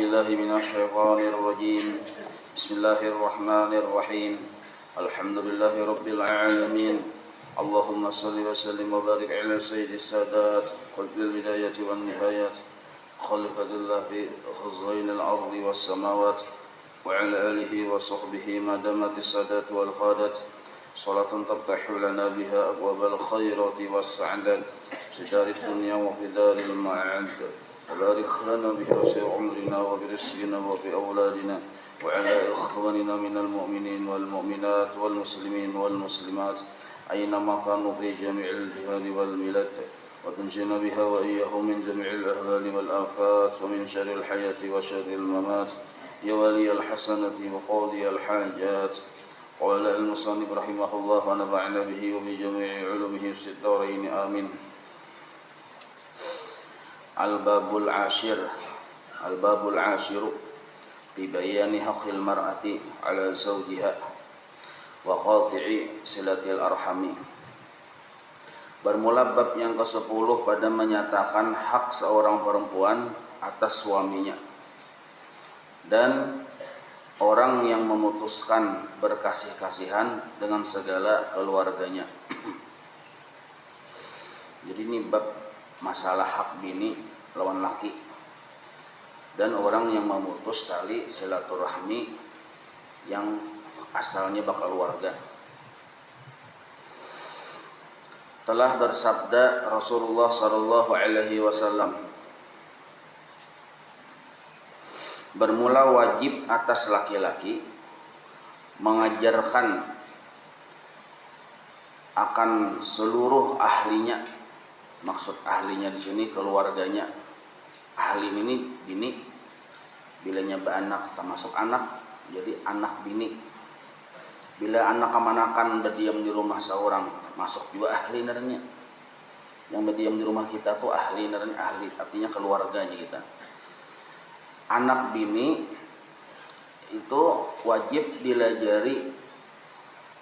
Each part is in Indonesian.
بالله من الشيطان الرجيم. بسم الله الرحمن الرحيم. الحمد لله رب العالمين. اللهم صل وسلم وبارك على سيد السادات قطب البداية والنهايات خليفة الله في خزين الأرض والسماوات وعلى آله وصحبه ما دامت السادات والقادات صلاة تفتح لنا بها أبواب الخيرات والسعادات في دار الدنيا وفي دار المعاد، وبارك لنا بها في عمرنا وبرزقنا وفي أولادنا وعلى إخواننا من المؤمنين والمؤمنات والمسلمين والمسلمات أينما كانوا في جميع الجهاد والبلاد، وتنجينا بها وإياهم من جميع الأهوال والآفات ومن شر الحياة وشر الممات يا ولي الحسنة وقاضي الحاجات. قال المصنف رحمه الله ونفعنا به وبجميع علومه في الدارين آمين. Al-babul ashir fi bayani haqqil mar'ati 'ala zawjiha wa qati'i silatil arhami. Bermula bab yang ke-10 pada menyatakan hak seorang perempuan atas suaminya dan orang yang memutuskan berkasih-kasihan dengan segala keluarganya. Jadi ini bab masalah hak bini lawan laki dan orang yang memutus tali silaturahmi yang asalnya bakal keluarga. Telah bersabda Rasulullah sallallahu alaihi wasallam, bermula wajib atas laki-laki mengajarkan akan seluruh ahlinya. Maksud ahlinya di sini keluarganya. Ahli ini bini, bilanya beranak termasuk anak, jadi anak bini. Bila anak kemanakan berdiam di rumah seorang, masuk juga ahli narnya. Yang berdiam di rumah kita tuh ahli narnya, ahli artinya keluarganya kita. Anak bini itu wajib dilajari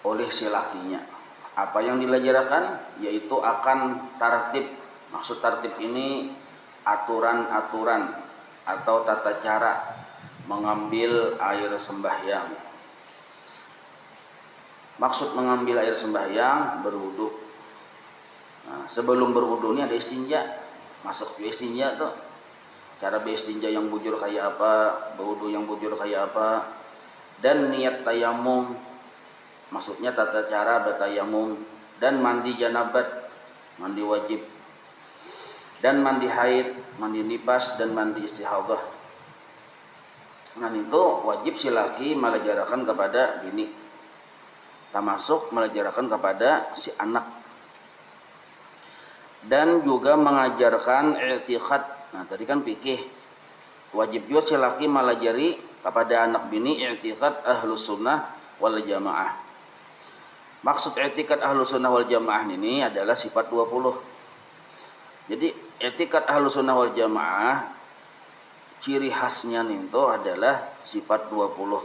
oleh si lakinya. Apa yang dilajarkan? Yaitu akan tartib. Maksud tartib ini aturan-aturan atau tata cara mengambil air sembahyang. Maksud mengambil air sembahyang, berwudu. Nah, sebelum berwudu ini ada istinja. Masuk juga istinja tuh. Cara beristinja yang bujur kayak apa, berwudu yang bujur kayak apa, dan niat tayamum. Maksudnya tata cara bertayamum, dan mandi janabat, mandi wajib, dan mandi haid, mandi nifas, dan mandi istihadah. Nah itu wajib si laki melajarakan kepada bini, termasuk melajarakan kepada si anak, dan juga mengajarkan i'tiqad. Nah tadi kan fikih, wajib juga si laki melajari kepada anak bini i'tiqad ahlus sunnah wal jamaah. Maksud i'tiqad ahlus sunnah wal jamaah ini adalah sifat 20. Jadi i'tiqad ahlus sunnah wal jamaah ciri khasnya itu adalah sifat 20.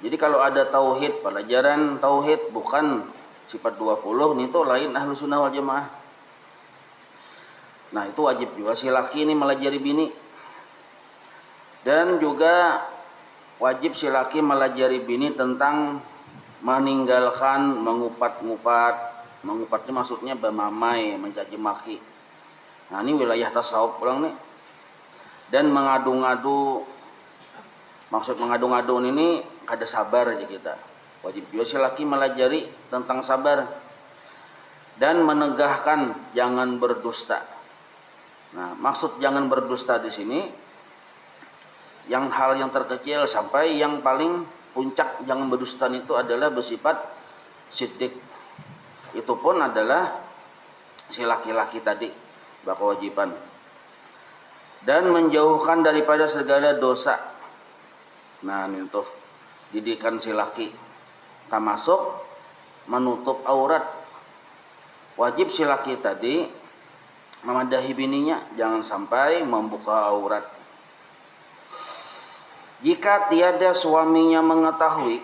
Jadi kalau ada tauhid, pelajaran tauhid bukan sifat 20, itu lain ahlus sunnah wal jamaah. Nah itu wajib juga si laki ini melajari bini. Dan juga wajib si laki melajari bini tentang meninggalkan mengupat-ngupat. Mengupatnya maksudnya bermamai, mencaci maki. Nah ini wilayah tasawuf pulang nih. Dan mengadu-ngadu. Maksud mengadu-ngadu ini kada sabar aja kita. Wajib juga si laki melajari tentang sabar. Dan menegahkan jangan berdusta. Nah maksud jangan berdusta di sini yang hal yang terkecil sampai yang paling puncak jangan berdusta itu adalah bersifat siddiq. Itu pun adalah si laki-laki tadi berkewajiban. Dan menjauhkan daripada segala dosa. Nah ini tuh didikan si laki. Termasuk menutup aurat. Wajib si laki tadi memadahi bininya, jangan sampai membuka aurat. Jika tiada suaminya mengetahui,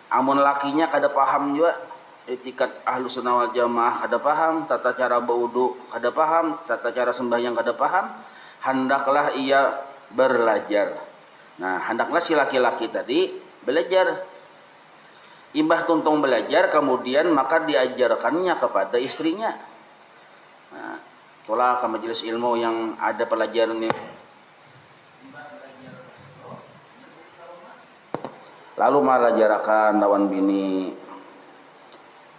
amun lakinya kada paham juga, etikat ahlus sunnah wal jamaah kada paham, tata cara berwudu kada paham, tata cara sembahyang kada paham, hendaklah ia belajar. Nah, hendaklah si laki-laki tadi belajar. Imbah tuntung belajar, kemudian maka diajarkannya kepada istrinya. Nah, itulah ke majelis ilmu yang ada pelajaran ini. Lalu malajarakan lawan bini.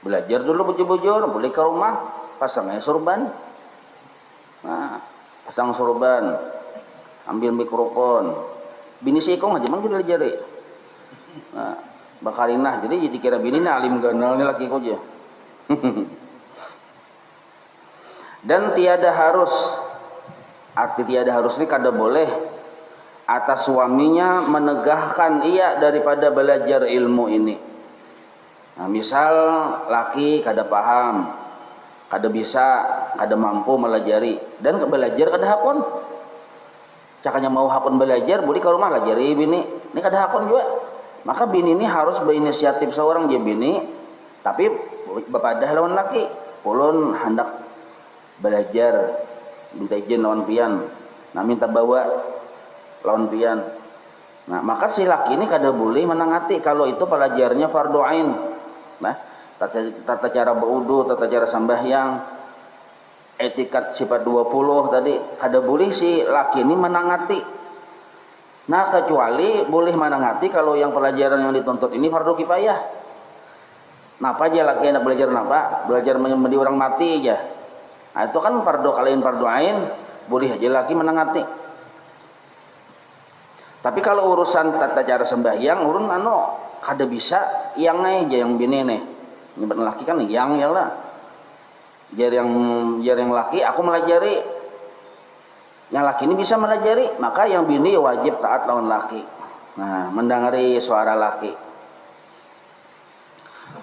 Belajar dulu bujur-bujur, boleh ke rumah, pasangnya surban. Nah, pasang surban, ambil mikrofon. Bini si ikong aja mang belajar. Nah, bakarinah, jadi dikira bini na alim ganal ni laki ko aja. Dan tiada harus, arti tiada harus ini kada boleh atas suaminya menegahkan ia daripada belajar ilmu ini. Nah, misal laki kada paham, kada bisa, kada mampu melajari, dan belajar kada hakun. Cakanya mau hakun belajar, boleh ke rumah lajari bini, ini kada hakun juga. Maka bini ini harus berinisiatif seorang dia bini, tapi bepadah lawan laki. Ulun hendak belajar, minta izin lawan pian, nah minta bawa lawan pian. Nah, maka si laki ini kada boleh menangati kalau itu pelajarnya fardu ain. Nah, tata cara berwudu, tata cara sembahyang, etikat sifat 20 tadi, kada boleh si laki ini menangati. Nah, kecuali boleh menangati kalau yang pelajaran yang dituntut ini fardu kifayah. Napa aja laki hendak belajar napa? Belajar menyembeli orang mati aja. Nah, itu kan fardu kalian fardu ain, boleh aja laki menangati. Tapi kalau urusan tata cara sembahyang, urun kada bisa yang aja yang bini nih. Nyebut laki kan yang ya lah. Jar yang laki aku melajari. Yang laki ini bisa melajari, maka yang bini wajib taat lawan laki. Nah, mendengari suara laki.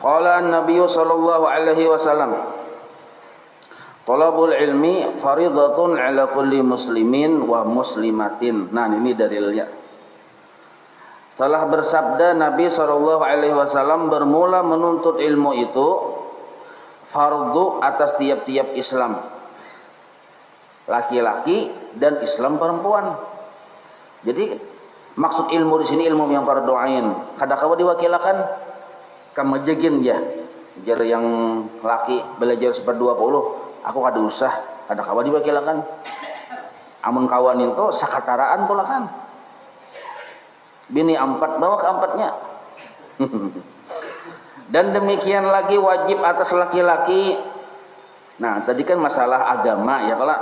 Qala an-nabiy sallallahu alaihi wasallam, talabul ilmi faridatun ala kulli muslimin wa muslimatin. Nah, ini dalilnya. Telah bersabda Nabi sallallahu alaihi wasallam, bermula menuntut ilmu itu fardu atas tiap-tiap Islam, laki-laki dan Islam perempuan. Jadi maksud ilmu di sini ilmu yang fardu ain. Kada kawa diwakilakan kamajegin ya. Jar yang laki belajar seper 20, aku kada usah, kada kawa diwakilakan. Amun kawan itu sakataraan pula kan. Bini 4 bawa ke 4-nya. Dan demikian lagi wajib atas laki-laki. Nah, tadi kan masalah agama ya, kalau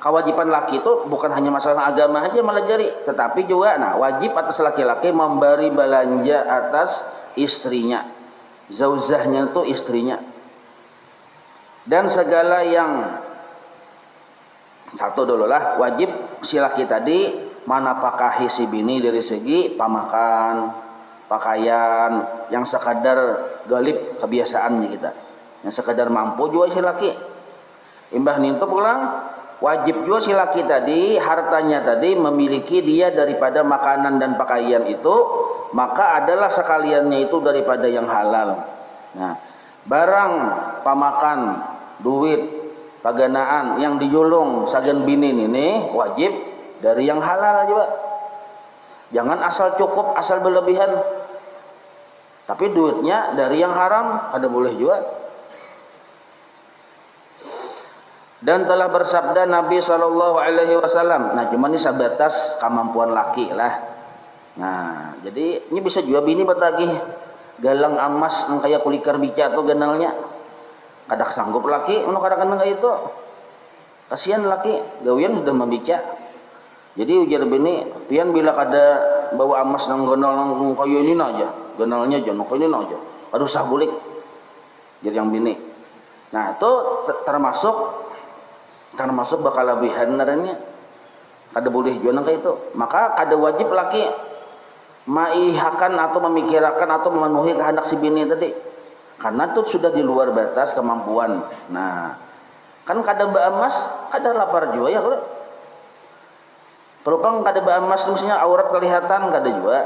kewajiban laki itu bukan hanya masalah agama aja melajari, tetapi juga wajib atas laki-laki memberi belanja atas istrinya. Zauzahnya itu istrinya. Dan segala yang satu dulu lah, wajib si laki tadi manapakahi si bini dari segi pamakan, pakaian, yang sekadar galib kebiasaannya kita. Yang sekadar mampu juga si laki. Imbah nintu pulang wajib juga si laki tadi hartanya tadi memiliki dia daripada makanan dan pakaian itu, maka adalah sekaliannya itu daripada yang halal. Nah, barang pamakan, duit, paganaan yang dijulung sagan binin ini wajib dari yang halal juga. Jangan asal cukup, asal berlebihan. Tapi duitnya dari yang haram ada boleh juga. Dan telah bersabda Nabi sallallahu alaihi wasallam. Nah, cuma ini sebatas kemampuan laki lah. Nah, jadi ini bisa juga bini bertagih galang emas yang kayak kulikar bica atau ganalnya. Kadak sanggup laki, ono kadang-kadang kayak itu. Kasihan laki, gawian sudah membica. Jadi ujar bini, pian bila kada bawa emas nang gonal nang kayu ini aja, gonalnya aja, nang kayu ini aja. Aduh sah bulik. Jadi yang bini. Nah, itu termasuk bakal lebihan naranya. Kada boleh jual nang kayak itu. Maka kada wajib laki maihakan atau memikirkan atau memenuhi kehendak si bini tadi. Karena itu sudah di luar batas kemampuan. Nah, kan kada ba emas, kada lapar juga ya kalau. Terupang kada ba emas misalnya aurat kelihatan kada juga.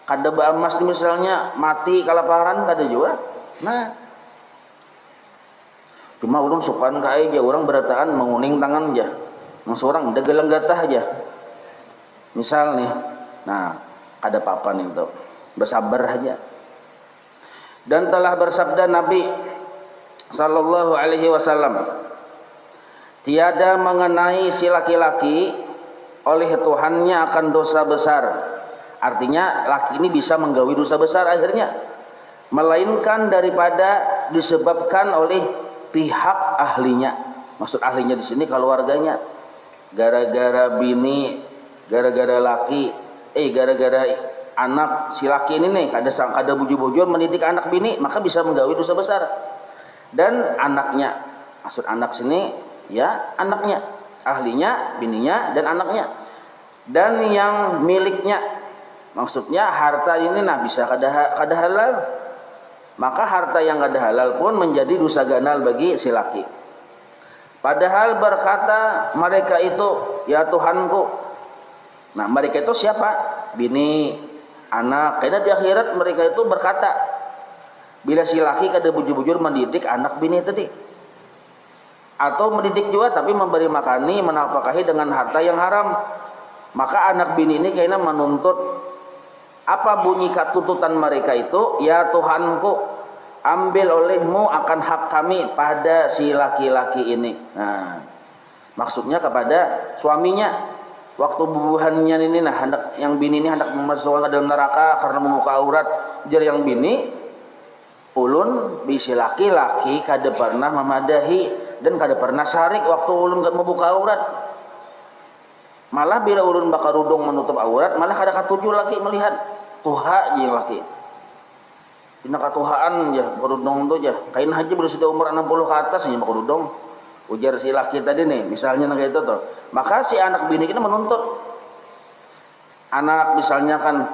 Kada ba emas misalnya mati kelaparan kada juga. Nah, cuma orang sukan kaya aja, orang berataan menguning tangan aja. Yang seorang dagelang gatah aja. Misal nih, nah ada papan itu, bersabar aja. Dan telah bersabda Nabi sallallahu alaihi wasallam, tiada mengenai si laki-laki oleh Tuhannya akan dosa besar. Artinya laki ini bisa menggawi dosa besar akhirnya, melainkan daripada disebabkan oleh pihak ahlinya. Maksud ahlinya di sini keluarganya. Gara-gara bini, gara-gara laki, gara-gara anak si laki ini nih, kada bujur-bujur mendidik anak bini, maka bisa menggawi dosa besar. Dan anaknya, maksud anak sini ya anaknya, ahlinya, bininya dan anaknya. Dan yang miliknya, maksudnya harta ini nah bisa kada halal. Maka harta yang kada halal pun menjadi dosa ganal bagi si laki. Padahal berkata mereka itu, ya Tuhanku. Nah mereka itu siapa? Bini, anak. Karena di akhirat mereka itu berkata, bila si laki kada bujur-bujur mendidik anak bini tadi, atau mendidik juga tapi memberi makani, menafkahi dengan harta yang haram, maka anak bini ini kayaknya menuntut, apa bunyi tuntutan mereka itu, ya Tuhanku, ambil olehmu akan hak kami pada si laki-laki ini. Nah, maksudnya kepada suaminya. Waktu bubuhannya ini, nah hendak yang bini ini hendak memasukkan ke dalam neraka karena membuka aurat, jar yang bini, ulun bisi laki-laki kada pernah memadahi dan kada pernah sarik waktu ulun membuka aurat. Malah bila ulun bakar rudung menutup aurat, malah kada katuju laki melihat tuha je laki. Tina katuhaan ya kerudung tu je. Kain haji baru sudah umur 60 ke atas hanya kerudung. Ujar si laki tadi nih, misalnya kayak itu tuh. Maka si anak bini kita menuntut. Anak misalnya kan,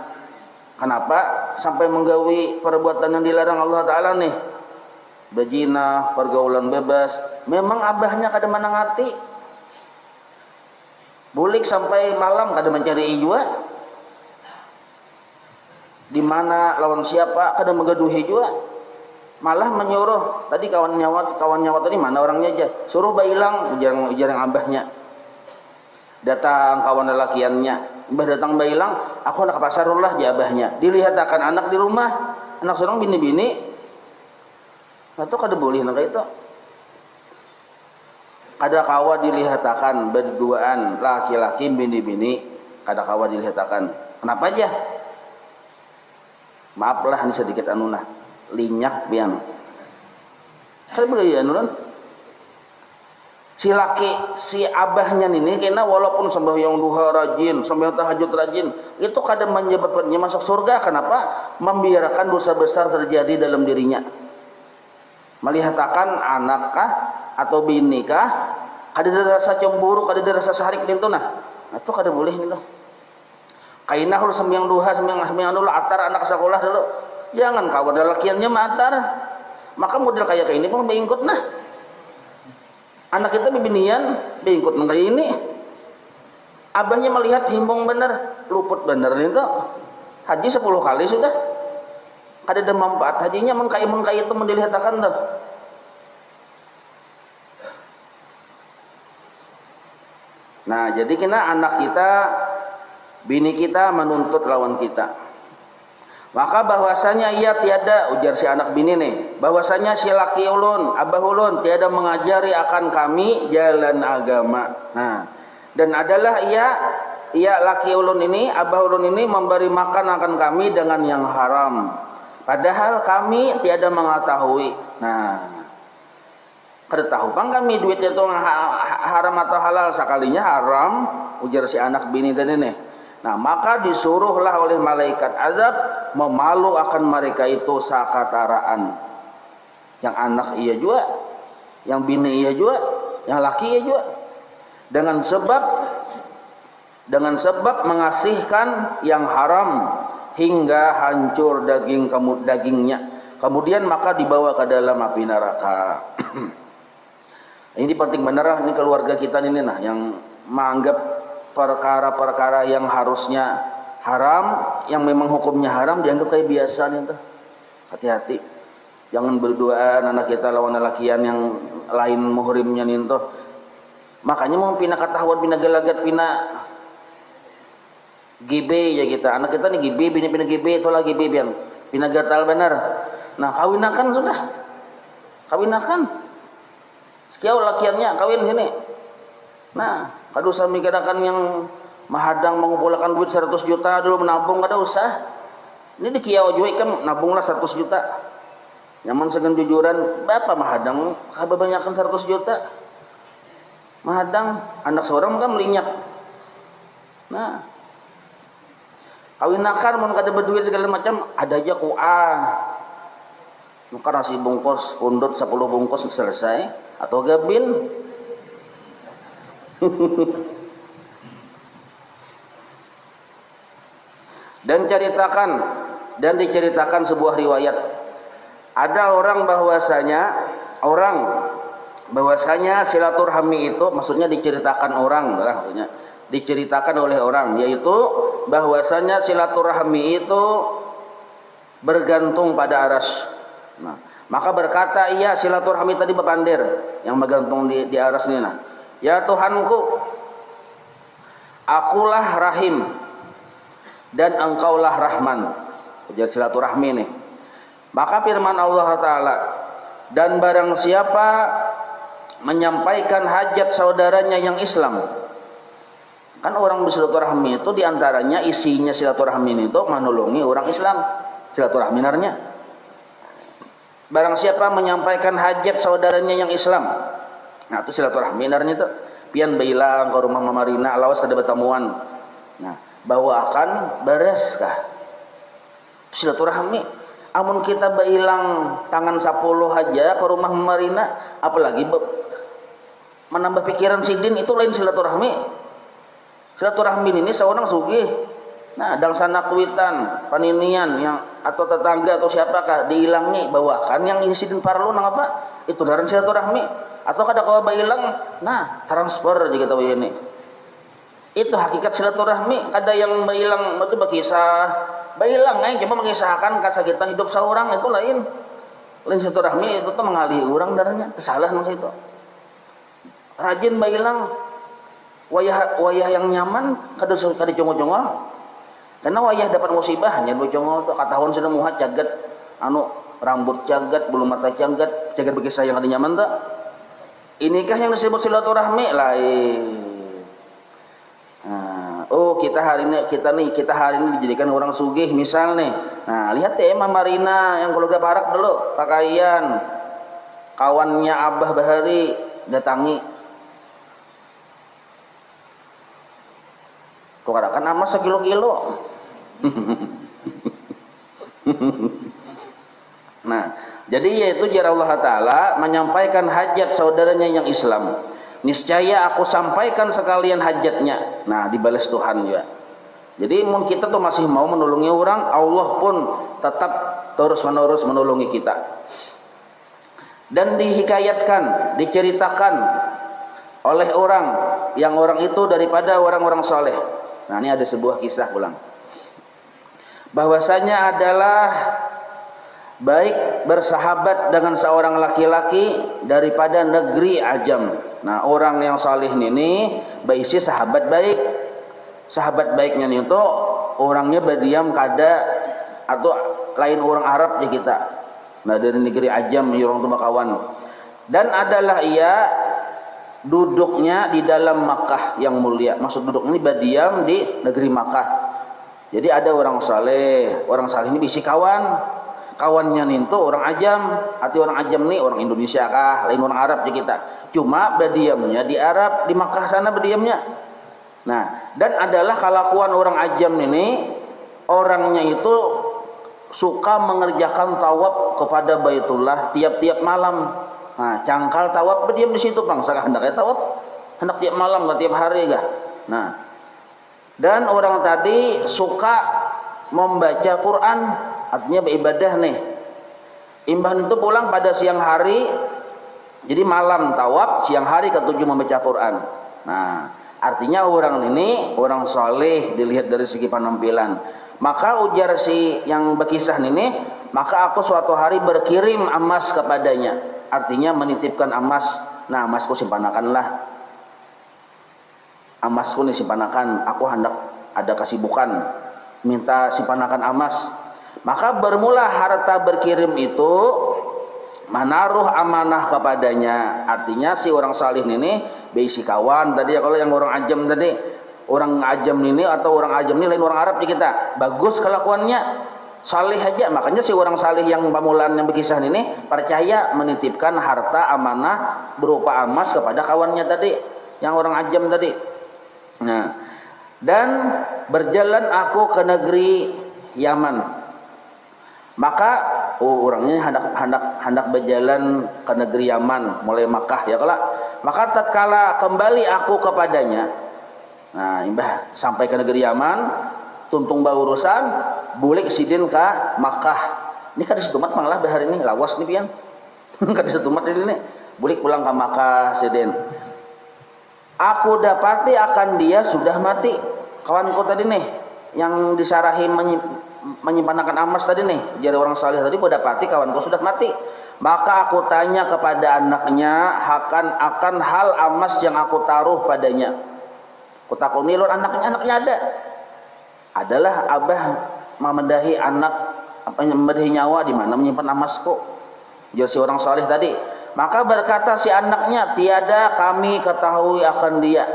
kenapa sampai menggawi perbuatan yang dilarang Allah Ta'ala nih? Berzina, pergaulan bebas. Memang abahnya kada menangati. Bulik sampai malam kada mencari juga. Di mana lawan siapa kada menggaduhi juga, malah menyuruh tadi kawan nyawa tadi mana orangnya aja suruh bailang ujar yang abahnya, datang kawan lelakiannya, mbah datang bailang aku nak ke pasar lah je abahnya, dilihat akan anak di rumah, anak seorang bini-bini atau kada boleh nak itu, kada kawa dilihat akan berduaan laki-laki bini-bini, kada kawa dilihat akan. Kenapa aja? Maaflah ini sedikit anunah linyak pian. Kan begini anunan. Si laki si abahnya ini kena walaupun sembahyang duha rajin, sembahyang tahajud rajin, itu kadang menyebabkannya masuk surga. Kenapa? Membiarkan dosa besar terjadi dalam dirinya. Melihat akan anakkah atau binikah, kada ada rasa cemburu, kada ada rasa sarik itu nah. Itu kada boleh itu. Kainah lu sembahyang duha, sembahyang dulu atar anak sekolah dulu. Jangan kau ada lakiannya matar. Maka model kayak ini pun beingkut nah. Anak kita bibinian beingkut nang kayak ini. Abahnya melihat himbong bener, luput bener itu. Haji 10 kali sudah. Kada ada manfaat hajinya mengkai itu mendilihatkan tuh. Nah, jadi kena anak kita, bini kita menuntut lawan kita. Maka bahwasanya ia tiada, ujar si anak bini nih, bahwasanya si laki ulun, abah ulun tiada mengajari akan kami jalan agama. Nah, dan adalah ia laki ulun ini, abah ulun ini memberi makan akan kami dengan yang haram. Padahal kami tiada mengetahui. Nah, kada tahu bang kami duit itu haram atau halal, sekalinya haram, ujar si anak bini tadi nih. Nah, maka disuruhlah oleh malaikat azab memalu akan mereka itu sakataraan. Yang anak iya juga, yang bini iya juga, yang laki iya juga. Dengan sebab mengasihkan yang haram hingga hancur dagingnya. Kemudian maka dibawa ke dalam api neraka. Ini penting benar ini keluarga kita ini nah yang menganggap perkara-perkara yang harusnya haram, yang memang hukumnya haram dianggap kayak biasa nih tuh. Hati-hati. Jangan berduaan anak kita lawan lelakian yang lain muhrimnya nih tuh. Makanya mau pindah ketahuan, pindah gelagat, pindah GB ya kita. Anak kita nih GB, bini GB, itu lagi GB yang bina gatal benar. Nah, kawinakan sudah. Kawinakan. Sekian lakiannya kawin sini. Nah, kada usah mikirkan yang mahadang mengumpulkan duit 100 juta dulu menabung, kada usah. Ini di kiau juga kan nabunglah 100 juta. Nyaman segan jujuran, bapak mahadang kebanyakan 100 juta. Mahadang anak seorang kan melinyak. Nah, kawinakan mun kada berduit segala macam, ada aja kuah. Nuker nasi bungkus, undut 10 bungkus selesai atau gabin. Dan diceritakan sebuah riwayat. Ada orang bahwasanya silaturahmi itu maksudnya diceritakan orang, maksudnya diceritakan oleh orang, yaitu bahwasanya silaturahmi itu bergantung pada aras. Nah, maka berkata ia silaturahmi tadi bepandir yang bergantung di aras ini. Nah, ya Tuhanku, akulah Rahim dan engkaulah Rahman. Jadi silaturahmi nih. Maka firman Allah Ta'ala, dan barang siapa menyampaikan hajat saudaranya yang Islam. Kan orang bersilaturahmi itu diantaranya isinya silaturahmi itu menolongi orang Islam. Silaturahminarnya. Barang siapa menyampaikan hajat saudaranya yang Islam. Nah itu silaturahminarnya itu. Pian bilang ke rumah Mamarina, lawas kada bertemuan. Nah, bawa akan beres kah? Silaturahmi. Amun kita bailang tangan 10 aja ke rumah Mamarina, apalagi menambah pikiran sidin, itu lain silaturahmi. Silaturahmi ini seorang sugih. Nah, dangsana kuitan, paninian yang atau tetangga atau siapakah diilangi bawakan yang sidin parlu nang apa? Itu daran silaturahmi. Atau kada kau bailang, nah transfer aja kita ini. Itu hakikat silaturahmi. Kada yang bailang itu berkisah, bailang cuma mengisahkan kasakitan hidup seorang, itu lain. Lain silaturahmi itu tuh mengalih orang darahnya, kesalahan maksud itu. Rajin bailang, wayah yang nyaman kada congol-congol. Karena wayah dapat musibah hanya congol tuh katahun sudah muhat caget, rambut caget, bulu mata caget berkisah yang ada nyaman tuh. Inikah yang disebut silaturahmi lain. Nah, kita hari ini dijadikan orang sugih misal nih. Nah, lihat ya Marina yang keluarga parak dulu, pakaian kawannya Abah Bahari datangi. Tukarakan nama sekilo-kilo. Nah, jadi yaitu jar Allah Ta'ala menyampaikan hajat saudaranya yang Islam. Niscaya aku sampaikan sekalian hajatnya. Nah, dibalas Tuhan juga. Jadi mun kita tuh masih mau menolongi orang, Allah pun tetap terus-menerus menolongi kita. Dan dihikayatkan, diceritakan oleh orang itu daripada orang-orang soleh. Nah, ini ada sebuah kisah ulang. Bahwasanya adalah baik bersahabat dengan seorang laki-laki daripada negeri ajam. Nah, orang yang salih ini berisi sahabat baik. Sahabat baiknya itu orangnya berdiam kada atau lain orang Arab ya kita. Nah, dari negeri ajam orang itu kawan. Dan adalah ia duduknya di dalam Makkah yang mulia. Maksud duduk ini berdiam di negeri Makkah. Jadi ada orang saleh ini bisi kawannya itu orang ajam, arti orang ajam nih orang Indonesia kah, lain orang Arab ya kita. Cuma berdiamnya di Arab, di Makkah sana berdiamnya. Nah, dan adalah kelakuan orang ajam ini, orangnya itu suka mengerjakan tawaf kepada Baitullah tiap-tiap malam. Nah, cangkal tawaf berdiam di situ bang. Sekarang hendaknya tawaf, hendak tiap malam, gak tiap hari gak. Nah, dan orang tadi suka membaca Quran, artinya beribadah nih. Imbahan itu pulang pada siang hari, jadi malam tawaf, siang hari ketujuh membaca Quran. Nah, artinya orang ini orang soleh dilihat dari segi penampilan. Maka ujar si yang berkisah ini, maka aku suatu hari berkirim emas kepadanya. Artinya menitipkan emas. Nah, emasku simpanakanlah. Emasku nih simpanakan. Aku hendak ada kesibukan minta simpankan emas. Maka bermula harta berkirim itu menaruh amanah kepadanya. Artinya si orang salih ini bisi kawan tadi ya, kalau yang orang ajam tadi, orang ajam ini atau orang ajam ini lain orang Arab di kita, bagus kelakuannya, salih aja. Makanya si orang salih yang pamulan yang berkisah ini percaya menitipkan harta amanah berupa emas kepada kawannya tadi, yang orang ajam tadi. Nah, dan berjalan aku ke negeri Yaman. Maka orangnya hendak berjalan ke negeri Yaman, mulai Makkah ya kalau. Maka tatkala kembali aku kepadanya, nah imbah sampai ke negeri Yaman, tuntung bau urusan, bulik sidin ke Makkah. Ini kan setumat malah hari ini lawas nih pian. Kan setumat ini nih, bulik pulang ke Makkah sidin. Aku dapati akan dia sudah mati. Kawanku tadi nih yang disarahi menyimpankan emas tadi nih, jadi orang saleh tadi ku dapati kawanku sudah mati. Maka aku tanya kepada anaknya akan hal emas yang aku taruh padanya. Ku takuni lur anaknya ada. Adalah abah memendahi anak memendahi nyawa di mana menyimpan emasku. Jadi si orang saleh tadi. Maka berkata si anaknya, tiada kami ketahui akan dia.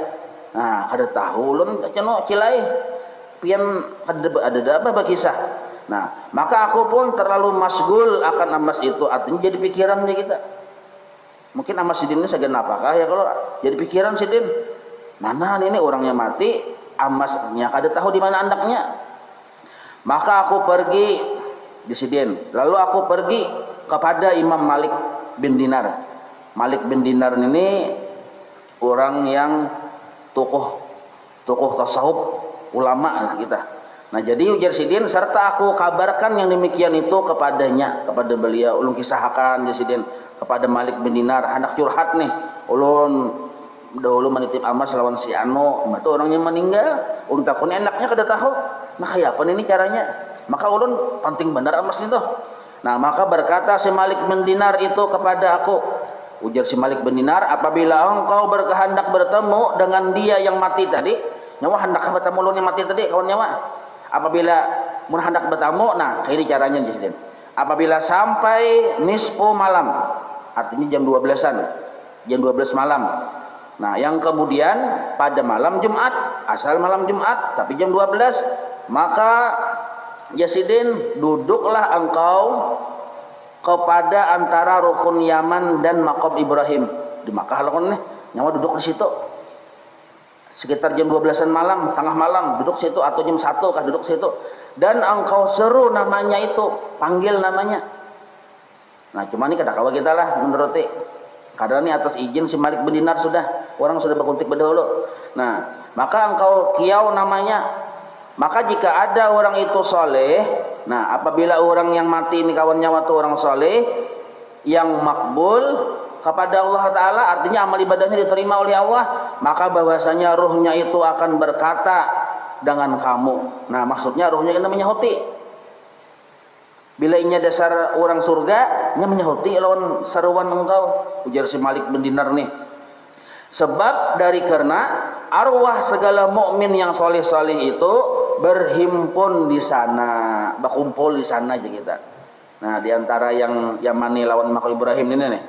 Nah, kada tahu lun cenok cilai. Pian ada apa kisah. Nah, maka aku pun terlalu masgul akan emas itu, artinya jadi pikiran nih kita. Mungkin emas sidin ini segan apakah ya, kalau jadi pikiran sidin. Mana ini orangnya mati, emasnya kada tahu di mana anaknya. Maka aku pergi di sidin. Lalu aku pergi kepada Imam Malik bin Dinar. Malik bin Dinar ini orang yang tokoh tasawuf, ulama kita. Nah, jadi ujar sidin serta aku kabarkan yang demikian itu kepadanya, kepada beliau. Ulun kisahkan ya sidin kepada Malik bin Dinar, hendak curhat nih. Ulun dahulu menitip emas lawan si Ano, itu orangnya meninggal. Ulun takun enaknya kada tahu. Nah, kayak apa ini caranya? Maka ulun penting benar emas itu. Nah, maka berkata si Malik bin Dinar itu kepada aku, ujar si Malik bin Dinar, apabila engkau berkehendak bertemu dengan dia yang mati tadi, nyawa hendak bertemu ulun yang mati tadi, kawan nyawa. Apabila mun hendak bertemu, nah ini caranya jadi. Apabila sampai nisfu malam, artinya jam 12-an, jam 12 malam. Nah, yang kemudian pada malam Jumat, asal malam Jumat, tapi jam 12, maka Yasidin, duduklah engkau kepada antara rukun Yaman dan Maqam Ibrahim. Di Makkah lakon nih, nyawa duduk di situ. Sekitar jam 12-an malam, tengah malam duduk situ, atau jam 1 kah duduk situ. Dan engkau seru namanya itu, panggil namanya. Nah, cuma ini kata kawan kita lah menuruti. Kadang ini atas izin si Malik bin Dinar sudah, orang sudah berkuntik berdahulu. Nah, maka engkau kiau namanya. Maka jika ada orang itu soleh, nah apabila orang yang mati ini kawan nyawa itu orang soleh yang makbul kepada Allah Ta'ala, artinya amal ibadahnya diterima oleh Allah, maka bahwasanya ruhnya itu akan berkata dengan kamu. Nah, maksudnya ruhnya kita menyahuti. Bila inya dasar orang surga, nya menyahuti lawan seruan engkau, ujar si Malik bin Dinar nih. Sebab dari karena arwah segala mukmin yang soleh-soleh itu berhimpun di sana, berkumpul di sana aja kita. Nah, diantara yang Yamani lawan Maqam Ibrahim ini nih.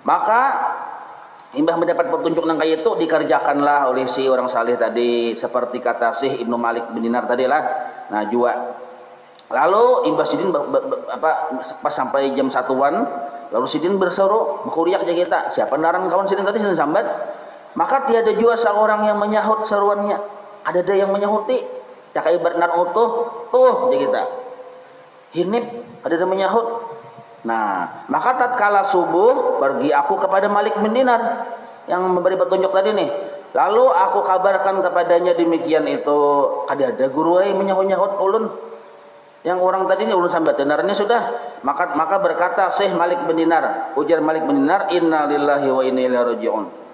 Maka imbah mendapat petunjuk nang kayak itu dikerjakanlah oleh si orang saleh tadi, seperti kata Syekh Ibnu Malik bin Dinar tadi lah. Nah, jua. Lalu imbah sidin pas sampai jam 1-an, lalu sidin berseru, berkuriak aja kita. Siapa naran kawan sidin tadi sidin sambat? Maka tiada jua seorang yang menyahut seruannya. Ada yang menyahuti. Cakai bernar utuh, tuh aja kita. Hinip, ada yang menyahut. Nah, maka tatkala subuh pergi aku kepada Malik bin Dinar yang memberi petunjuk tadi nih. Lalu aku kabarkan kepadanya demikian itu. Ada guru menyahut-nyahut ulun. Yang orang tadi ini ulun sambat denarnya sudah. Maka berkata Syekh Malik bin Dinar, ujar Malik bin Dinar, inna lillahi wa inna ilaihi raji'un.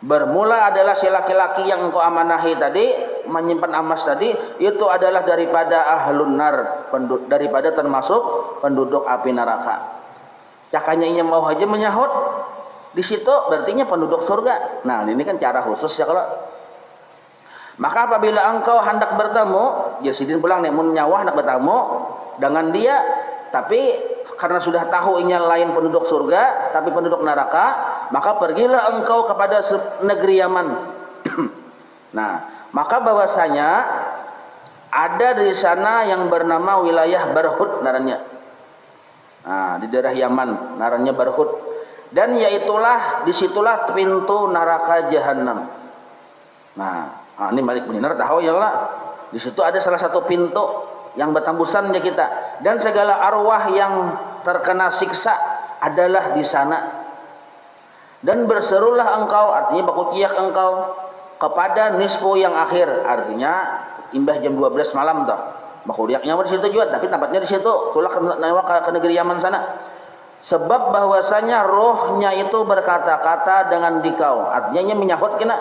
Bermula adalah si laki-laki yang engkau amanahi tadi, menyimpan emas tadi, itu adalah daripada ahlun nar, daripada termasuk penduduk api neraka. Cakanya ini mau aja menyahut di situ, berartinya penduduk surga. Nah, ini kan cara khusus ya kalau. Maka apabila engkau hendak bertemu, Sidin pulang nih mun nyawa hendak bertemu dengan dia, tapi karena sudah tahu ini lain penduduk surga tapi penduduk neraka, maka pergilah engkau kepada negeri Yaman. Nah, maka bahwasanya ada di sana yang bernama wilayah Barhud naranya. Nah, di daerah Yaman naranya Barhud, dan yaitulah disitulah pintu neraka jahanam. Nah, ini Malik bin Dinar tahu ya lah. Di situ ada salah satu pintu yang bertembusannya kita, dan segala arwah yang terkena siksa adalah di sana. Dan berserulah engkau, artinya bakuciak engkau kepada nisfu yang akhir, artinya imbah jam 12 malam toh. Bakuciaknya di situ juga, tapi tempatnya di situ. Tulak ke negeri Yaman sana. Sebab bahwasanya rohnya itu berkata-kata dengan dikau, artinya menyahut kena.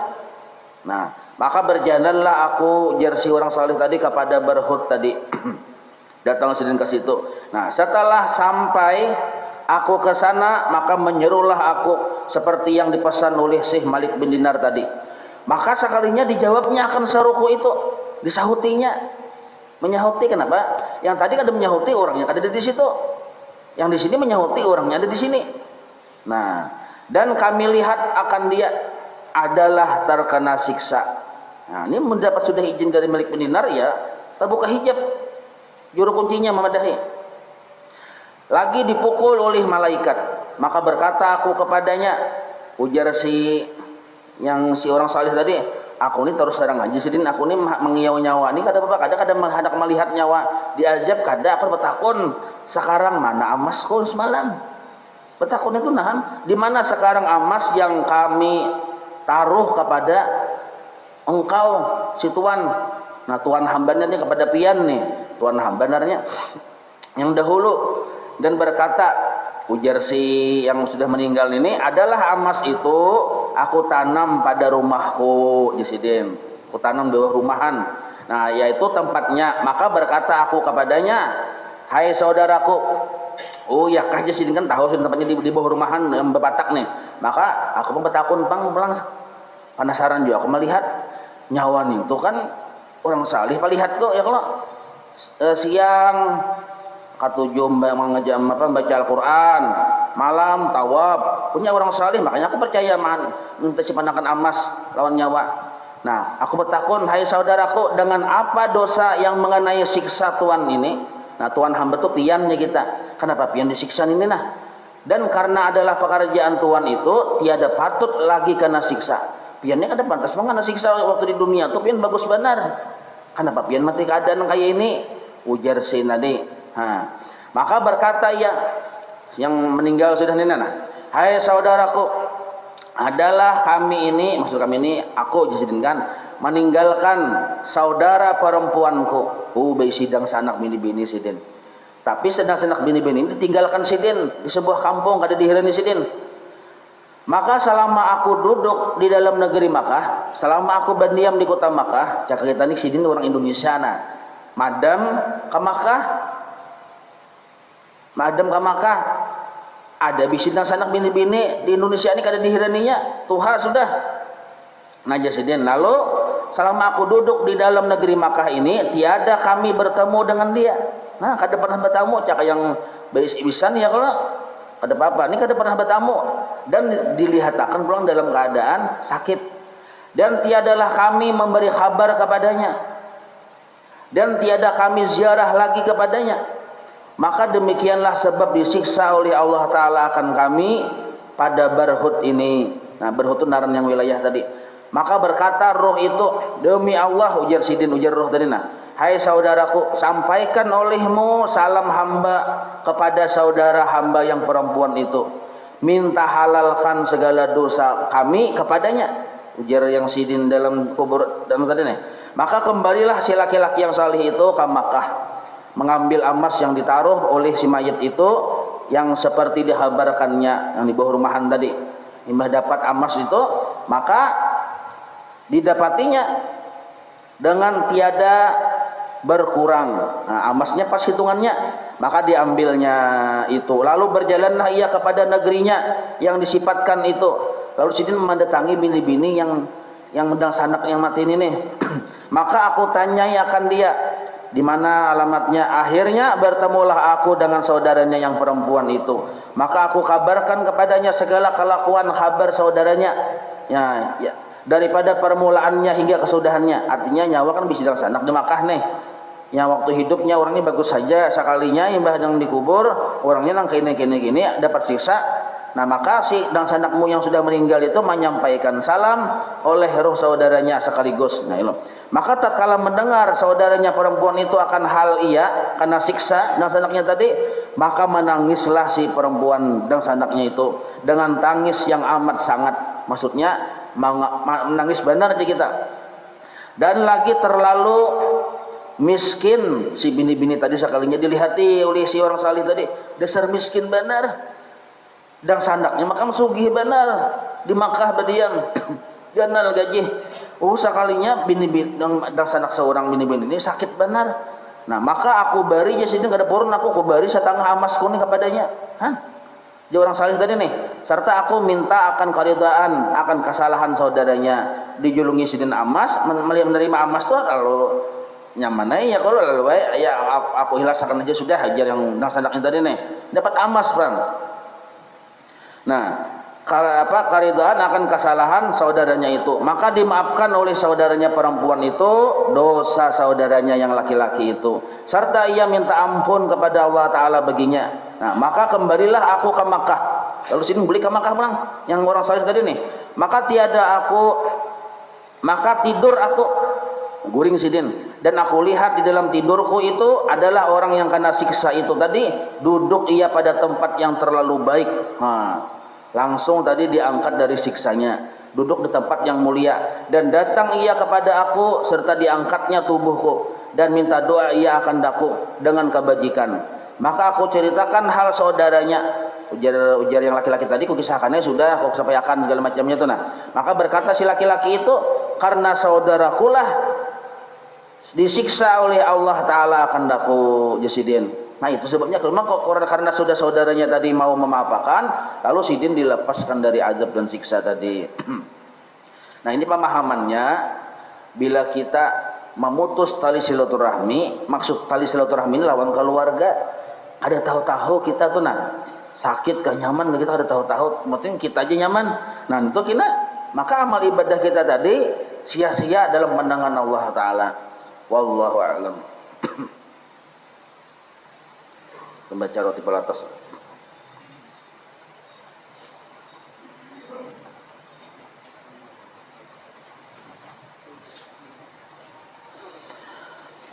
Nah, maka berjalanlah aku jersi orang saleh tadi kepada Barhud tadi. Datang Sidin ke situ. Nah, setelah sampai aku ke sana, maka menyerulah aku seperti yang dipesan oleh Syekh Malik bin Dinar tadi. Maka sekalinya dijawabnya akan seruku itu, disahutinya. Menyahuti kenapa? Yang tadi ada menyahuti orangnya ada di situ. Yang di sini menyahuti orangnya ada di sini. Nah, dan kami lihat akan dia adalah terkena siksa. Nah, ini mendapat sudah izin dari Malik bin Dinar ya, terbuka hijab. Juru kuncinya memadahi. Lagi dipukul oleh malaikat, maka berkata aku kepadanya, ujar si orang salih tadi, aku ini terus serang aja Sidin, aku ini mengiau nyawa ini kada apa kada hendak melihat nyawa diajab kada aku bertakun sekarang mana amasku semalam. Bertakun itu nah, di mana sekarang emas yang kami taruh kepada engkau si Tuan. Nah, Tuan hambanya nih kepada pian nih, Tuan hambanarnya yang dahulu, dan berkata, ujar si yang sudah meninggal ini, adalah emas itu aku tanam pada rumahku di Sidin, aku tanam di bawah rumahan. Nah, yaitu tempatnya. Maka berkata aku kepadanya, hai saudaraku, oh ya kah Sidin kan tahu tempatnya di bawah rumahan yang berbatak nih. Maka aku pun bertakun pulang penasaran juga aku melihat nyawa nih itu kan orang salih palihat kok ya kalau siang katujuh mengajam baca Al-Quran, malam tawab, punya orang salih, makanya aku percaya minta sipanakan emas lawan nyawa. Nah, aku bertakun, hai saudaraku, dengan apa dosa yang mengenai siksa Tuhan ini? Nah, Tuhan hamba tuh piannya kita. Kenapa pian disiksa ini nah? Dan karena adalah pekerjaan Tuhan itu tiada patut lagi kena siksa. Piannya kada pantas mengena siksa waktu di dunia tuh pian bagus benar. Kenapa pian mati keadaan kayak ini? Ujar si nadi. Maka berkata yang meninggal sudah ini nah, hai saudaraku, adalah kami ini, maksud kami ini aku dijadikan meninggalkan saudara perempuanku. Bayi sidang sanak bini-bini Sidin. Tapi sedang-sedang bini-bini ini ditinggalkan Sidin di sebuah kampung kada dihirani Sidin. Maka selama aku duduk di dalam negeri Makkah, selama aku berdiam di kota Makkah, cakap kita nih Sidin orang Indonesia nah, madam ke Makkah, ada bisidang sanak bini-bini di Indonesia ini kada dihiraninya, Tuhan sudah. Naja Sidin, lalu selama aku duduk di dalam negeri Makkah ini, tiada kami bertemu dengan dia. Nah, kada pernah bertemu, cakap yang bisan ya kalau kada apa-apa, ini kada pernah bertemu, dan dilihat akan pulang dalam keadaan sakit, dan tiadalah kami memberi kabar kepadanya, dan tiada kami ziarah lagi kepadanya. Maka demikianlah sebab disiksa oleh Allah Ta'ala akan kami pada Barhud ini. Nah, Barhud itu naran yang wilayah tadi. Maka berkata roh itu, demi Allah, ujar Sidin, ujar roh tadi nah, hai saudaraku, sampaikan olehmu salam hamba kepada saudara hamba yang perempuan itu, minta halalkan segala dosa kami kepadanya. Ujar yang Sidin dalam kubur dalam tadi nih. Maka kembalilah si laki-laki yang salih itu ke Makkah, mengambil emas yang ditaruh oleh si mayat itu, yang seperti dihabarkannya yang di bawah rumahan tadi. Imbah dapat emas itu, maka didapatinya dengan tiada berkurang. Nah, emasnya pas hitungannya, maka diambilnya itu. Lalu berjalanlah ia kepada negerinya yang disifatkan itu. Lalu Sidin mendatangi bini-bini yang yang sedang sanak yang mati ini nih. Maka aku tanyai akan dia, di mana alamatnya. Akhirnya bertemulah aku dengan saudaranya yang perempuan itu. Maka aku kabarkan kepadanya segala kelakuan kabar saudaranya. Ya, daripada permulaannya hingga kesudahannya. Artinya nyawa kan bisa sedang sanak di Makkah nih. Yang waktu hidupnya orangnya bagus saja, sekalinya yang sedang dikubur orangnya nang kene gini dapat siksa. Nah, maka si dan sanakmu yang sudah meninggal itu menyampaikan salam oleh roh saudaranya sekaligus. Nah, itu. Maka tatkala mendengar saudaranya perempuan itu akan hal iya karena siksa dan sanaknya tadi, maka menangislah si perempuan dan sanaknya itu dengan tangis yang amat sangat. Maksudnya menangis benar aja kita. Dan lagi terlalu miskin si bini-bini tadi sekalinya dilihati oleh si orang salih tadi, dasar miskin benar. Dan sandaknya makam sugih benar di Makkah berdiam ganal gaji. Sekalinya bini-bini dan sandak seorang bini-bini ini sakit benar. Nah, maka aku bari ya sini enggak ada purun aku bari setengah emas kuning kepadanya. Dia orang salih tadi nih. Serta aku minta akan keridaan akan kesalahan saudaranya dijulungi sidin emas, menerima emas tuh kalau nyaman ya kalau lalu ya aku hilasakan aja sudah hajar yang sandaknya tadi nih dapat emas bang. Nah, keridhaan akan kesalahan saudaranya itu, maka dimaafkan oleh saudaranya perempuan itu dosa saudaranya yang laki-laki itu, serta ia minta ampun kepada Allah Ta'ala baginya. Nah, maka kembalilah aku ke Makkah. Lalu sini beli ke Makkah bang, yang orang salih tadi nih. Maka tidur aku guring sidin, dan aku lihat di dalam tidurku itu adalah orang yang kena siksa itu tadi duduk ia pada tempat yang terlalu baik. Langsung tadi diangkat dari siksanya, duduk di tempat yang mulia, dan datang ia kepada aku serta diangkatnya tubuhku dan minta doa ia akan daku dengan kebajikan. Maka aku ceritakan hal saudaranya, ujar yang laki-laki tadi kukisahkannya sudah, kau sampaikan segala macamnya itu. Nah, maka berkata si laki-laki itu, karena saudarakulah disiksa oleh Allah Ta'ala akan daku jasidin. Nah, itu sebabnya karena sudah saudaranya tadi mau memaafkan, lalu sidin dilepaskan dari azab dan siksa tadi. Nah, ini pemahamannya bila kita memutus tali silaturahmi, maksud tali silaturahmi ini lawan keluarga. Ada tahu-tahu kita tuh sakit gak nyaman, kita ada tahu-tahu, penting kita aja nyaman. Nah, itu kita maka amal ibadah kita tadi sia-sia dalam pandangan Allah Ta'ala. Wallahu a'lam. Membaca roti pelatas.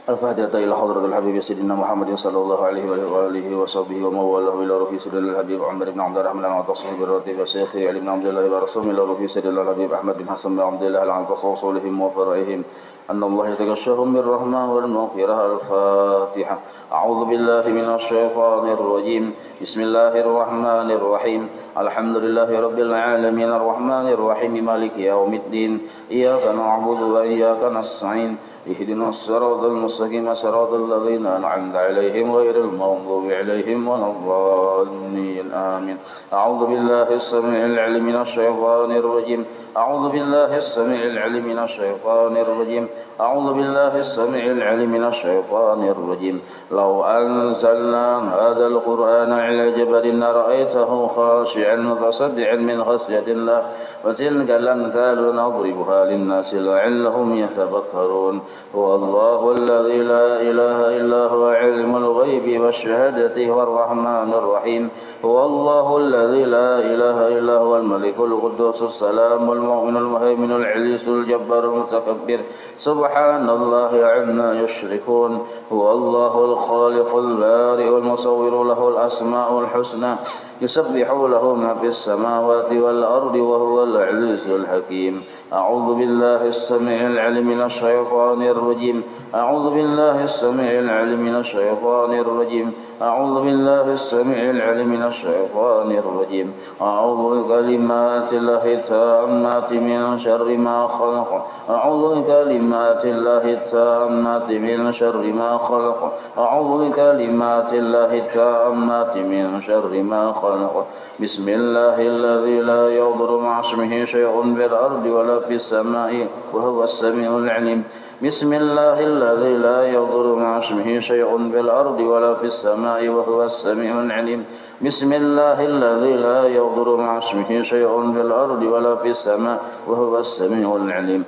Al-Fatihah ila hadratil Habib Sayyidina Muhammad sallallahu alaihi wa alihi wa sahbihi wa mawalahu ila ruhi Sayyidina Habib Umar bin Abdurrahman al-Tasawwuf bi-rati wa Syekh Ali bin Abdullah wa Rasul ila ruhi Sayyidina Habib Ahmad bin Hasan bin Abdullah al-Tasawwufihim wa fara'ihim أن الله يتغشاهم بالرحمة والمغفرة. الفاتحة. أعوذ بالله من الشيطان الرجيم. بسم الله الرحمن الرحيم. الحمد لله رب العالمين الرحمن الرحيم مالك يوم الدين. إياك نعبد وإياك نستعين. اهدنا الصراط المستقيم صراط الذين أنعمت عليهم غير المغضوب عليهم ولا الضالين. آمين. أعوذ بالله السميع العليم من الشيطان الرجيم. أعوذ بالله السميع العليم من الشيطان الرجيم. أعوذ بالله السميع العليم من الشيطان الرجيم. لو أنزلنا هذا القرآن على جبل لرأيته خاشعا متصدعا من خشية الله وتلك الأمثال نضربها للناس لعلهم يتفكرون. هو الله الذي لا إله إلا هو عالم الغيب والشهادة هو الرحمن الرحيم. هو الله الذي لا إله إلا هو الملك القدوس السلام المؤمن المهيمن العزيز الجبار المتكبر. سبحان الله عما يشركون. هو الله الخالق البارئ المصور له الأسماء الحسنى يسبح له ما في السماوات والأرض وهو العزيز الحكيم. أعوذ بالله السميع العليم من الشيطان الرجيم. أعوذ بالله السميع العليم من الشيطان الرجيم. أعوذ بالله السميع العليم من الشيطان الرجيم. أعوذ بكلمات الله التامات من شر ما خلق. أعوذ بكلمات الله التامات من شر ما خلق. أعوذ بكلمات الله التامات من شر ما خلق. خلق بسم الله الذي لا يضر مع اسمه شيء في الأرض ولا في السماء وهو السميع العليم بسم الله الذي لا يضر مع اسمه شيء في الأرض ولا في السماء وهو السميع العليم بسم الله الذي لا يضر مع اسمه شيء في الأرض ولا في السماء وهو السميع العليم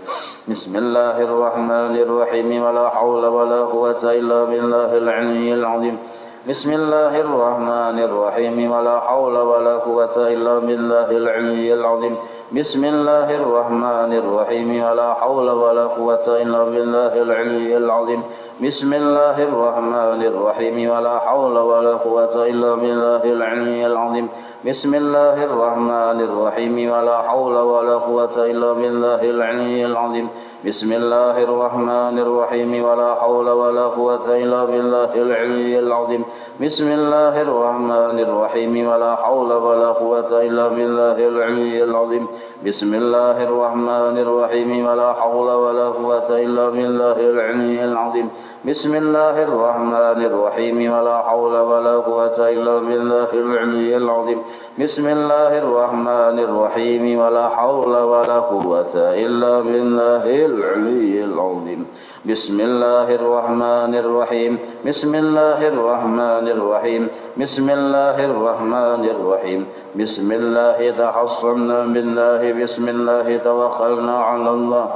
بسم الله الرحمن الرحيم ولا حول ولا قوة إلا بالله العلي العظيم بسم الله الرحمن الرحيم ولا حول ولا قوة إلا بالله العلي العظيم بسم الله الرحمن الرحيم ولا حول ولا قوة إلا بالله العلي العظيم بسم الله الرحمن الرحيم ولا حول ولا قوة إلا بالله العلي العظيم بسم الله الرحمن الرحيم ولا حول ولا قوة إلا بالله العلي العظيم بسم الله الرحمن الرحيم ولا حول ولا قوة إلا بالله العلي العظيم بسم الله الرحمن الرحيم ولا حول ولا قوة إلا بالله العلي العظيم بسم الله الرحمن الرحيم ولا حول ولا قوة إلا بالله العلي العظيم بسم الله الرحمن الرحيم ولا حول ولا قوة إلا بالله العلي العظيم بسم الله الرحمن الرحيم ولا حول ولا قوة إلا بالله العلي العظيم بسم الله الرحمن الرحيم بسم الله الرحمن الرحيم بسم الله الرحمن الرحيم بسم الله تحصنا بالله بسم الله توكلنا على الله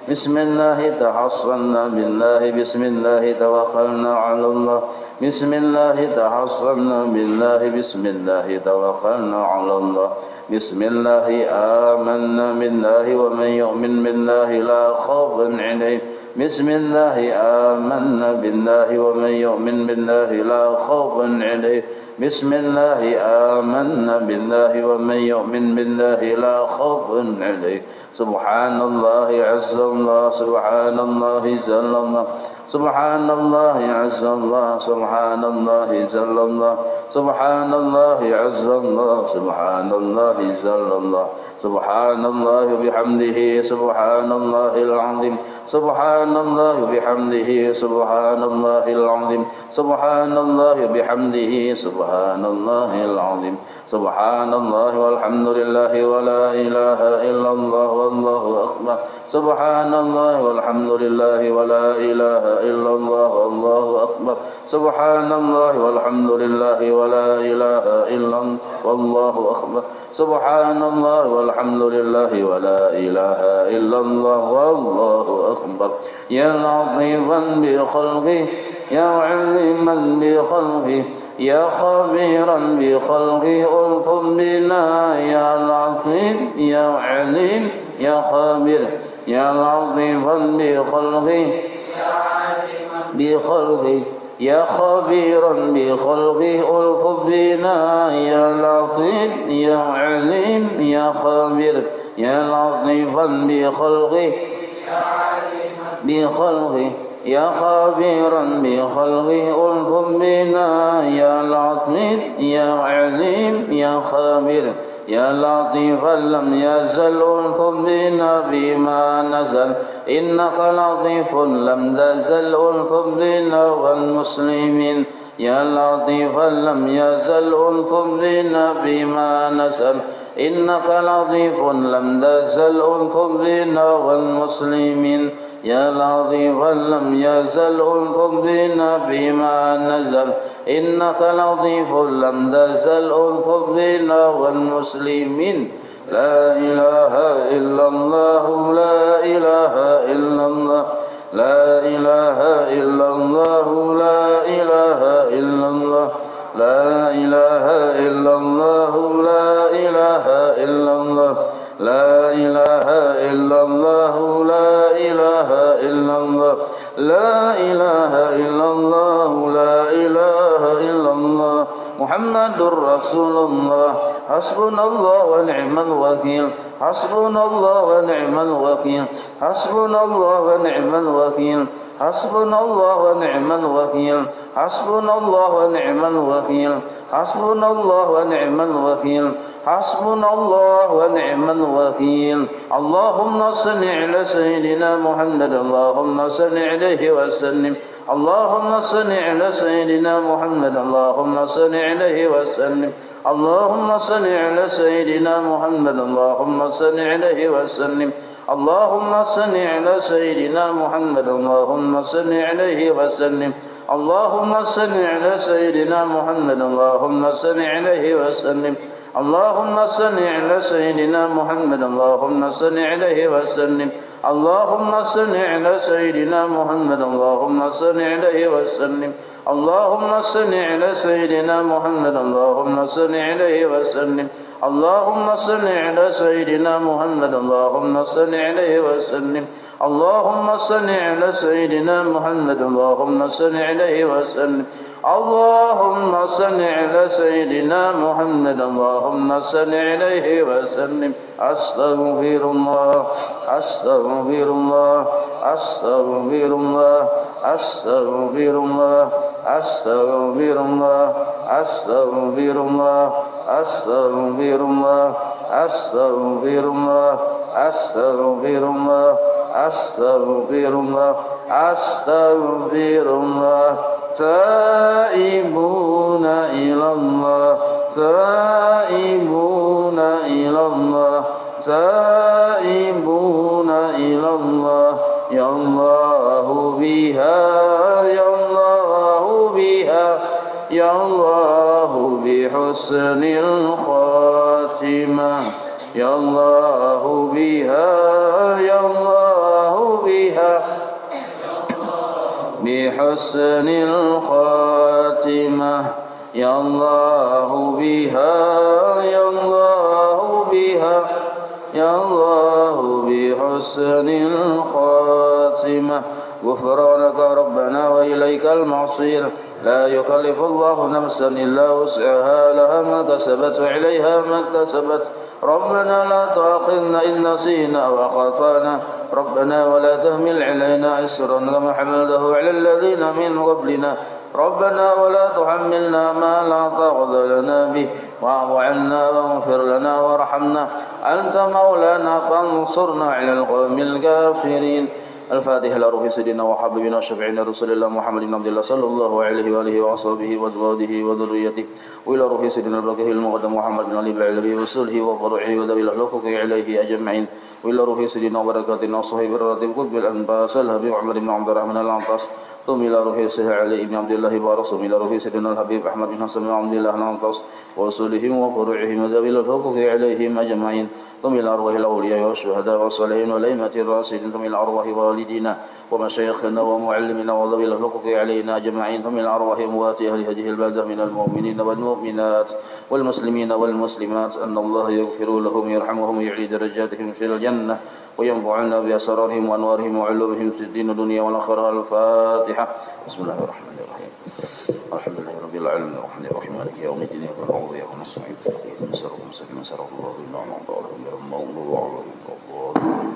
بسم الله تحصنا بالله بسم الله توكلنا على الله بسم الله تحصنا بالله بسم الله توكلنا على الله بسم الله آمنا بالله ومن يؤمن بالله لا خوف عليه بسم الله آمنا بالله ومن يؤمن بالله لا خوف عليه بسم الله آمنا بالله ومن يؤمن بالله لا خوف عليه سبحان الله عز الله سبحان الله جل الله سبحان الله عز الله سبحان الله جل الله سبحان الله عز الله سبحان الله جل الله سبحان الله بحمده سبحان الله العظيم سبحان الله بحمده سبحان الله العظيم سبحان الله بحمده سبحان الله العظيم سبحان الله والحمد لله ولا إله إلا الله والله أكبر سبحان الله والحمد لله ولا إله إلا الله والله أكبر سبحان الله والحمد لله ولا إله إلا الله والله أكبر سبحان الله والحمد لله ولا إله إلا الله والله أكبر يا لطيفا بخلقه يا عليما بخلقه يا خبيرا بخلقه ألطف بنا يا لطيف يا عليم يا خبير يا لطيفا بخلقه بخلقه يا خبيرا بخلقه ألطف بنا يا لطيف يا عليم يا خبير يا لطيفا بخلقه بخلقه يا خبيرا بخلقه ألطف بنا يا لطيف يا عليم يا خبير يا لطيفا لم يزل ألطف بنا بما نزل إنك لطيف لم تزل ألطف بنا والمسلمين يا لطيفا لم يزل ألطف بنا بما نزل إنك لطيف لم تزل ألطف بنا والمسلمين يا لطيفا لم يزل ألطف بنا بما نزل إنك لطيف لم تزل ألطف بنا والمسلمين لا إله إلا الله لا إله إلا الله لا إله إلا الله لا إله إلا الله لا إله إلا الله لا إله إلا الله لا إله إلا الله لا إله إلا الله لا إله إلا الله لا إله إلا الله محمد رسول الله حسبنا الله ونعم الوكيل حسبنا الله ونعم الوكيل الوكيل حسبنا الله ونعم الوكيل حسبنا الله ونعم الوكيل حسبنا الله ونعم الوكيل حسبنا الله ونعم الوكيل حسبنا الله ونعم الوكيل اللهم صل على سيدنا محمد اللهم صل عليه وسلم اللهم صل على سيدنا محمد اللهم صل عليه وسلم اللهم صل على سيدنا محمد اللهم صل عليه وسلم اللهم صل على سيدنا محمد اللهم صل عليه وسلم اللهم صل على سيدنا محمد اللهم صل عليه وسلم اللهم صل على سيدنا محمد اللهم صل عليه وسلم اللهم صل على سيدنا محمد اللهم صل عليه وسلم اللهم صل على سيدنا محمد اللهم صل عليه وسلم اللهم صل على سيدنا محمد اللهم صل عليه وسلم اللهم صل على سيدنا محمد اللهم صل عليه وسلم اللهم صل على سيدنا محمد اللهم صل عليه وسلم أستغفر الله أستغفر الله أستغفر الله أستغفر الله أستغفر الله أستغفر الله أستغفر الله أستغفر الله أستغفر الله أستغفر الله أستغفر الله تائبون إلى الله تائبون إلى الله تائبون إلى الله يا الله بها يا الله بها يا الله بحسن الخاتمة يا الله بها يا الله بها بحسن الخاتمة يا الله بها يا الله بها يا الله بحسن الخاتمة غفرانك ربنا وإليك المصير لا يكلف الله نفسا إلا وسعها لها ما كسبت وعليها ما اكتسبت ربنا لا تؤاخذنا إن نسينا وأخطأنا ربنا ولا تحمل علينا إصرا كما حملته على الذين من قبلنا ربنا ولا تحملنا ما لا طاقة لنا به واعف عنا واغفر لنا وارحمنا أنت مولانا فانصرنا على القوم الكافرين الفاتحة لروح سيدنا وحبيبنا وشفيعنا رسول الله محمد بن عبد الله صلى الله عليه وآله وأصحابه وأزواجه وذريته وإلى روح سيدنا الركه المقدم محمد بن علي بن علوي وصله وفرعه وذوي الحقوق عليه أجمعين وإلى روح سيدنا وبركاتنا وصحيح الراتب قطب الأنباس الحبيب عمر بن عبد الرحمن العنطاس ثم إلى روح سيدنا علي بن عبد الله بارس ثم إلى روح سيدنا الحبيب أحمد بن حسن بن عبد الله العنطاس وصولهم وفروعهم وذوي الحقوق عليهم أجمعين ثم إلى أرواح الأولياء والشهداء والصالحين والأئمة الراشدين ثم إلى أرواح والدينا ومشايخنا ومعلمنا وذوي الحقوق علينا أجمعين ثم إلى أرواح أموات أهل هذه البلدة من المؤمنين والمؤمنات والمسلمين والمسلمات أن الله يغفر لهم يرحمهم ويعلي درجاتهم في الجنة وينفعنا بأسرارهم وأنوارهم وعلومهم في الدين والدنيا والآخرة الفاتحة بسم الله الرحمن الرحيم الحمد لله رب العالمين الرحمن الرحيم مالك يوم الدين إياك نعبد وإياك نستعين اهدنا الصراط المستقيم صراط الذين أنعمت عليهم غير المغضوب عليهم ولا الضالين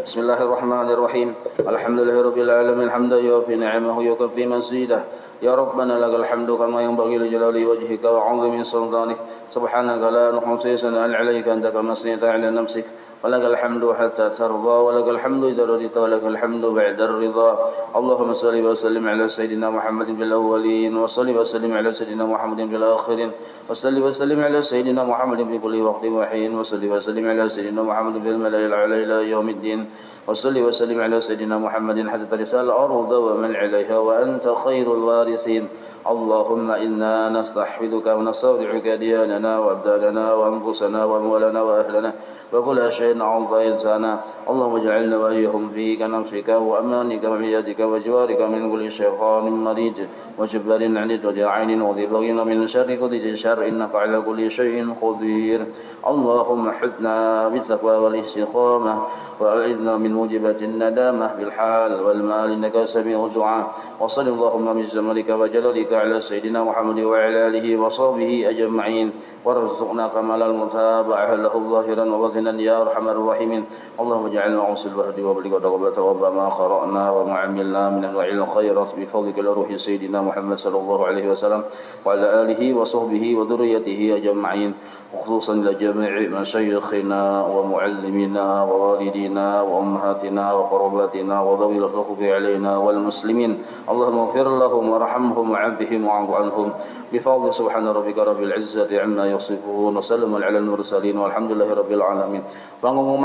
بسم الله الرحمن الرحيم الحمد لله رب العالمين حمدا يوفي نعمه ويكفي مزيده يا ربنا لك الحمد كما ينبغي لجلال وجهك وعظيم سلطانك سبحانك لا نحصي ثناء عليك أنت كما أثنيت على نفسك ولك الحمد حتى ترضى ولك الحمد إذا رضيت ولك الحمد بعد الرضا اللهم صل وسلم على سيدنا محمد في الأولين وصل وسلم على سيدنا محمد في الآخرين وصل وسلم على سيدنا محمد في كل وقت وحين وصل وسلم على سيدنا محمد في الملأ الأعلى إلى يوم الدين وصل وسلم على سيدنا محمد حتى ترث الأرض ومن عليها وأنت خير الوارثين اللهم إنا نستحفظك ونستودعك دياننا وأبداننا وأنفسنا وأموالنا وأهلنا وكل شيء عرض إنسانا اللهم اجعلنا وإياهم في كنفسك وأمانك وعيادك وجوارك من كل شيطان مريد وجبار عنيد وجاعين وذي بغي من شر كل شر إنك على كل شيء قدير اللهم حثنا بالتقوى والاستقامة وأعذنا من موجبات الندامة بالحال والمال إنك سميع الدعاء وصل اللهم من جمالك وجلالك على سيدنا محمد وعلى آله وصحبه أجمعين وارزقنا كمال المتابعة له ظاهرا وباطنا يا أرحم الراحمين اللهم اجعلنا عوص الوهد وبلغ رغبة وما قرأنا وما عملنا من أنواع الخيرات بفضلك لروح سيدنا محمد صلى الله عليه وسلم وعلى آله وصحبه وذريته أجمعين وخصوصا لجميع مشايخنا ومعلمينا ووالدينا وأمهاتنا وقرباتنا وذوي الحقوق علينا والمسلمين اللهم اغفر لهم وارحمهم وعافهم واعف عنهم بفضل سبحان ربك رب العزة عما يصفون وسلم على المرسلين والحمد لله رب العالمين. Pengumuman